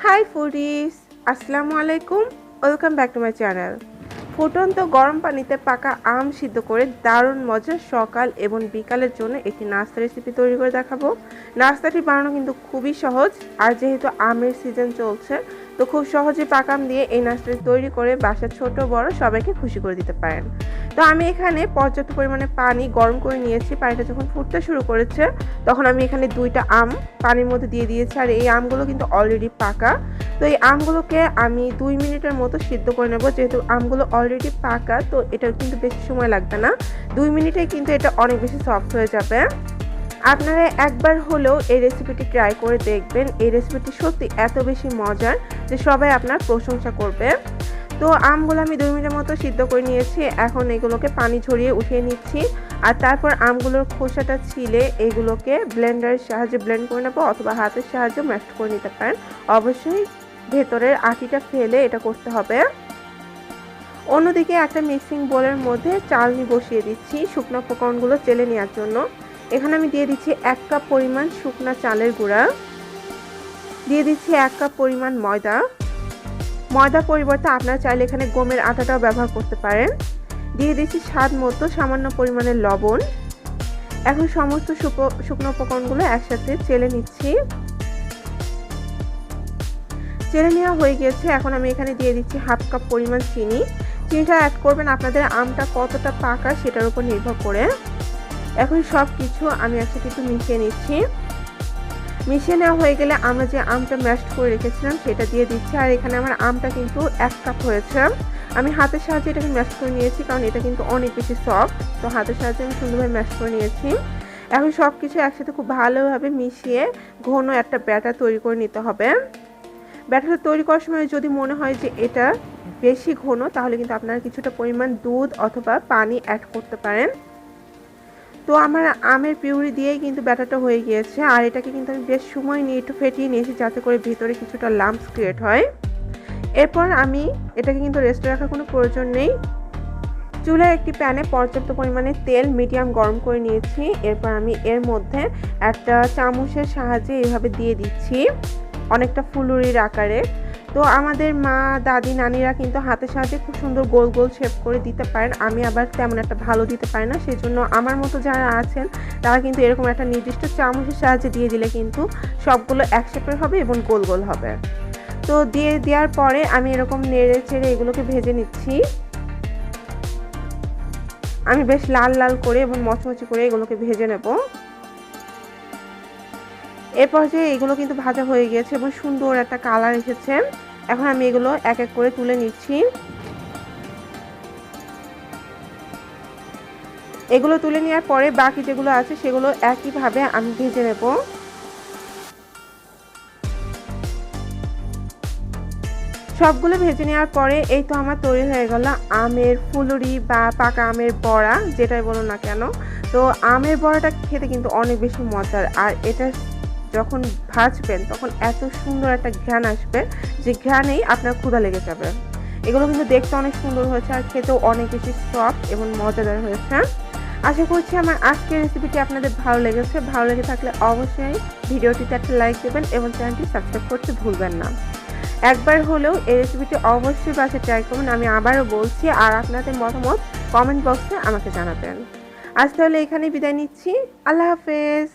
High foodies, আসসালামু আলাইকুম, welcome back to my channel. ফুটন্ত গরম পানিতে পাকা আম সিদ্ধ করে দারুণ মজার সকাল এবং বিকালের জন্য একটি নাস্তা রেসিপি তৈরি করে দেখাবো। নাস্তাটি বানানো কিন্তু খুবই সহজ, আর যেহেতু আমের সিজন চলছে তো খুব সহজে পাকা আম দিয়ে এই নাস্তাটি তৈরি করে বাসার ছোট বড় সবাইকে খুশি করে দিতে পারেন। তো আমি এখানে পর্যাপ্ত পরিমাণে পানি গরম করে নিয়েছি। পানিটা যখন ফুটতে শুরু করেছে তখন আমি এখানে 2টা আম পানির মধ্যে দিয়ে দিয়েছি, আর এই আমগুলো কিন্তু অলরেডি পাকা। তো এই আমগুলোকে আমি 2 মিনিটের মতো সিদ্ধ করে নেব। যেহেতু আমগুলো অলরেডি পাকা তো এটা কিন্তু বেশি সময় লাগবে না, 2 মিনিটে কিন্তু এটা অনেক বেশি সফট হয়ে যাবে। আপনারা একবার হলেও এই রেসিপিটি ট্রাই করে দেখবেন। এই রেসিপিটি সত্যি এত বেশি মজার যে সবাই আপনার প্রশংসা করবে। তো আমগুলো আমি 2 মিনিটের মতো সিদ্ধ করে নিয়েছি। এখন এগুলোকে পানি ঝরিয়ে উঠিয়ে নিচ্ছি, আর তারপর আমগুলোর খোসাটা ছিলে এগুলোকে ব্লেন্ডারের সাহায্যে ব্লেন্ড করে নেবো, অথবা হাতের সাহায্যে ম্যাশ করে নিতে পারেন। অবশ্যই ভেতরের আটিটা ফেলে এটা করতে হবে। অন্যদিকে একটা মিক্সিং বোলের মধ্যে চালনি বসিয়ে দিচ্ছি শুকনো উপকরণগুলো চেলে নেওয়ার জন্য। এখানে আমি দিয়ে দিচ্ছি 1 কাপ পরিমাণ শুকনা চালের গুঁড়া, দিয়ে দিচ্ছি 1 কাপ পরিমাণ ময়দা। ময়দার পরিবর্তে আপনারা চাইলে এখানে গমের আটাটাও ব্যবহার করতে পারেন। দিয়ে দিচ্ছি স্বাদ মতো সামান্য পরিমাণের লবণ। এখন সমস্ত শুকনো উপকরণগুলো একসাথে চেলে নিচ্ছি। চেলে নেওয়া হয়ে গেছে। এখন আমি এখানে দিয়ে দিচ্ছি 1/2 কাপ পরিমাণ চিনি। চিনিটা অ্যাড করবেন আপনাদের আমটা কতটা পাকা সেটার উপর নির্ভর করে। এখন সব কিছু আমি একসাথে একটু মিশিয়ে নিচ্ছি। মিশিয়ে নেওয়া হয়ে গেলে আমরা যে আমটা ম্যাশ করে রেখেছিলাম সেটা দিয়ে দিচ্ছি। আর এখানে আমার আমটা কিন্তু 1 কাপ হয়েছে। আমি হাতের সাহায্যে এটাকে ম্যাশ করে নিয়েছি, কারণ এটা কিন্তু অনেক বেশি সফট। তো হাতের সাহায্যে আমি সুন্দরভাবে ম্যাশ করে নিয়েছি। এখন সব কিছু একসাথে খুব ভালোভাবে মিশিয়ে ঘন একটা ব্যাটার তৈরি করে নিতে হবে। ব্যাটারটা তৈরি করার সময় যদি মনে হয় যে এটা বেশি ঘন, তাহলে কিন্তু আপনারা কিছুটা পরিমাণ দুধ অথবা পানি অ্যাড করতে পারেন। তো আমার আমের পিউরি দিয়েই কিন্তু ব্যাটারটা হয়ে গিয়েছে, আর এটাকে কিন্তু আমি বেশ সময় নিয়ে একটু ফেটিয়ে নিয়েছি যাতে করে ভিতরে কিছুটা লাম্পস ক্রিয়েট হয়। এরপর আমি এটাকে কিন্তু রেস্টে রাখার কোনো প্রয়োজন নেই। চুলায় একটি প্যানে পর্যাপ্ত পরিমাণে তেল মিডিয়াম গরম করে নিয়েছি। এরপর আমি এর মধ্যে একটা চামচের সাহায্যে এইভাবে দিয়ে দিচ্ছি, অনেকটা ফুলুরির আকারে। তো আমাদের মা দাদি নানিরা কিন্তু হাতের সাহায্যে খুব সুন্দর গোল গোল শেপ করে দিতে পারেন। আমি আবার তেমন একটা ভালো দিতে পারি না, সেই জন্য আমার মতো যারা আছেন তারা কিন্তু এরকম একটা নির্দিষ্ট চামচের সাহায্যে দিয়ে দিলে কিন্তু সবগুলো এক শেপের হবে এবং গোল গোল হবে। তো দেওয়ার পরে আমি এরকম নেড়ে চেড়ে এগুলোকে ভেজে নিচ্ছি। আমি বেশ লাল লাল করে এবং মচমচে করে এগুলোকে ভেজে নেব। এ পর্যায়ে এগুলো কিন্তু ভাজা হয়ে গিয়েছে এবং সুন্দর একটা কালার এসেছে। এখন আমি এগুলো এক এক করে তুলে নিচ্ছি। এগুলো তুলে নেওয়ার পরে বাকি যেগুলো আছে সেগুলো একইভাবে আমি ভেজে নেব। সবগুলো ভেজে নেওয়ার পরে এই তো আমার তৈরি হয়ে গেল আমের ফুলুরি বা পাকা আমের বড়া, যেটাই বলুন না কেন। তো আমের বড়াটা খেতে কিন্তু অনেক বেশি মজার, আর এটা যখন ভাজবেন তখন এত সুন্দর একটা ঘ্রাণ আসবে যে ঘ্রাণেই আপনার ক্ষুধা লেগে যাবে। এগুলো কিন্তু দেখতে অনেক সুন্দর হয়েছে আর খেতেও অনেক বেশি সফট এবং মজাদার হয়েছে। আশা করছি আমার আজকের রেসিপিটি আপনাদের ভালো লেগেছে। ভালো লেগে থাকলে অবশ্যই ভিডিওটিতে একটা লাইক দেবেন এবং চ্যানেলটি সাবস্ক্রাইব করতে ভুলবেন না। একবার হলেও এই রেসিপিটি অবশ্যই বাসায় ট্রাই করবেন, আমি আবারও বলছি। আর আপনাদের মতামত কমেন্ট বক্সে আমাকে জানাবেন। আজ তাহলে এখানেই বিদায় নিচ্ছি। আল্লাহ হাফেজ।